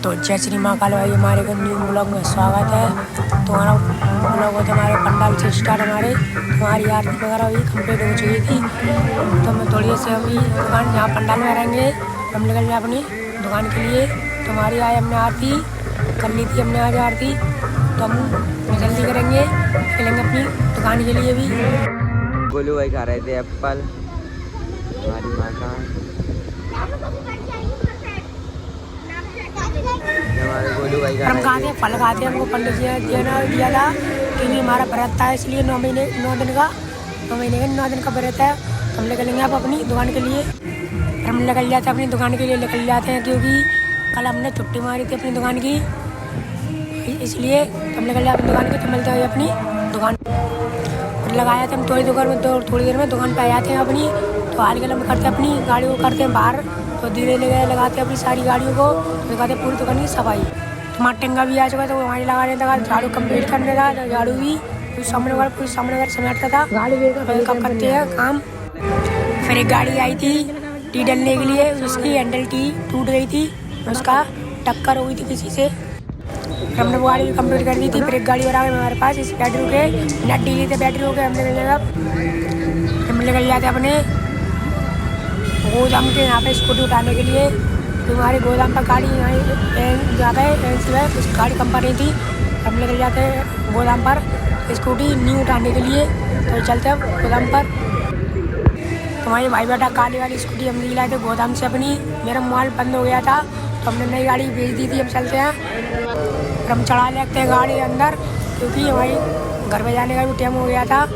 तो जय श्री महाकाल भाई, हमारे को न्यू ब्लॉग में स्वागत है। तुम्हारा ब्लॉग होता है हमारे पंडाल से स्टार्ट। हमारी आरती वगैरह हुई कंप्लीट हो चुकी थी। तो हम थोड़ी से अभी दुकान जहाँ पंडाल में रहेंगे हम निकल जाए अपनी दुकान के लिए। तो हमारी आज हमने आरती कर ली थी, हमने आज आरती, तो हम जल्दी करेंगे, चलेंगे अपनी दुकान के लिए भी। गोलू भाई खा रहे थे एप्पल, हमारी माँ का हम खाते फल खाते हैं। हमको पंडित जी ने दिया था क्योंकि हमारा व्रत था, इसलिए 9 दिन का व्रत है। हम निकलेंगे अब अपनी दुकान के लिए। हम निकल जाते हैं अपनी दुकान के लिए, निकल जाते हैं क्योंकि कल हमने छुट्टी मारी थी अपनी दुकान की, इसलिए हम निकल जाते अपनी दुकान की। तो मिलते हुए अपनी दुकान पर लगाया था हम थोड़ी देर में दुकान पर आ जाते हैं अपनी। तो हाल के हम करते हैं अपनी गाड़ी को करते हैं बाहर, तो धीरे लगाते हैं अपनी सारी गाड़ियों को, लगाते हैं पूरी दुकान की सफाई। हमारा टेंगा भी आ चुका था, वहीं लगाने था, झाड़ू कंप्लीट करने था, झाड़ू भी पूरी सामने वाला समेटता था। कब करते हैं काम। फिर एक गाड़ी आई थी टी डलने के लिए, उसकी हैंडल टी टूट गई थी, उसका टक्कर हुई थी किसी से। हमने वो गाड़ी भी कंप्लीट कर दी थी। फिर एक गाड़ी और आ गई हमारे पास, इस बैटरी के नट ढीली थे, बैटरी हो गए। हम निकल जाते अपने गोदाम के यहाँ पे स्कूटी उठाने के लिए। तो हमारे गोदाम पर गाड़ी जहाँ पे उस गाड़ी कंपनी थी, हम निकल जाते हैं गोदाम पर स्कूटी न्यू उठाने के लिए। तो चलते हैं गोदाम पर। तो हमारे भाई बेटा काली वाली स्कूटी हम लाए थे गोदाम से अपनी। मेरा मोबाइल बंद हो गया था तो हमने नई गाड़ी भेज दी थी। हम चलते हैं और हम चढ़ा लेते हैं गाड़ी अंदर, क्योंकि हमारी घर में जाने का भी टाइम हो गया था।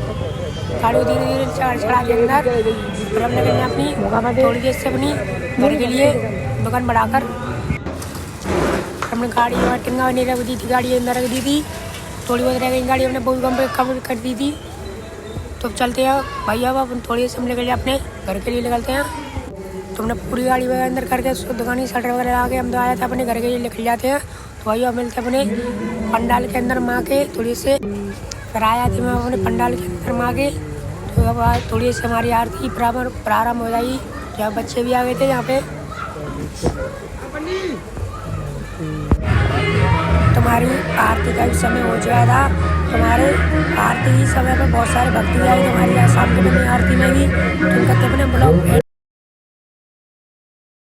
गाड़ी धीरे धीरे चढ़ा के अंदर फिर हम निकलने अपनी थोड़ी देर से अपनी घर के लिए दुकान बढ़ाकर। हमने गाड़ी टिंगा नहीं रख दी थी, गाड़ी अंदर रख दी थी। थोड़ी बहुत रह गई गाड़ी, हमने बहुत कम कर दी थी। तो चलते हैं भैया, अब अपन थोड़ी देर से हम निकल जाए अपने घर के लिए निकलते हैं। तो हमने पूरी गाड़ी वगैरह अंदर करके उसको दुकान की शटर वगैरह लगा के हम आए थे अपने घर के लिए निकल जाते हैं। तो भैया मिलते हैं अपने पंडाल के अंदर माँ के थोड़ी से। फिर आया थी मैं अपने पंडाल के अंदर माँ के। तो अब थोड़ी सी हमारी आरती प्रारंभ हो जाएगी। जहाँ बच्चे भी आ गए थे यहाँ पे। तुम्हारी आरती का भी समय हो चुका था। हमारे आरती के समय पे बहुत सारे भक्ति आई तुम्हारी शाम के समय आरती में भी। तुम कहते अपने ब्लॉग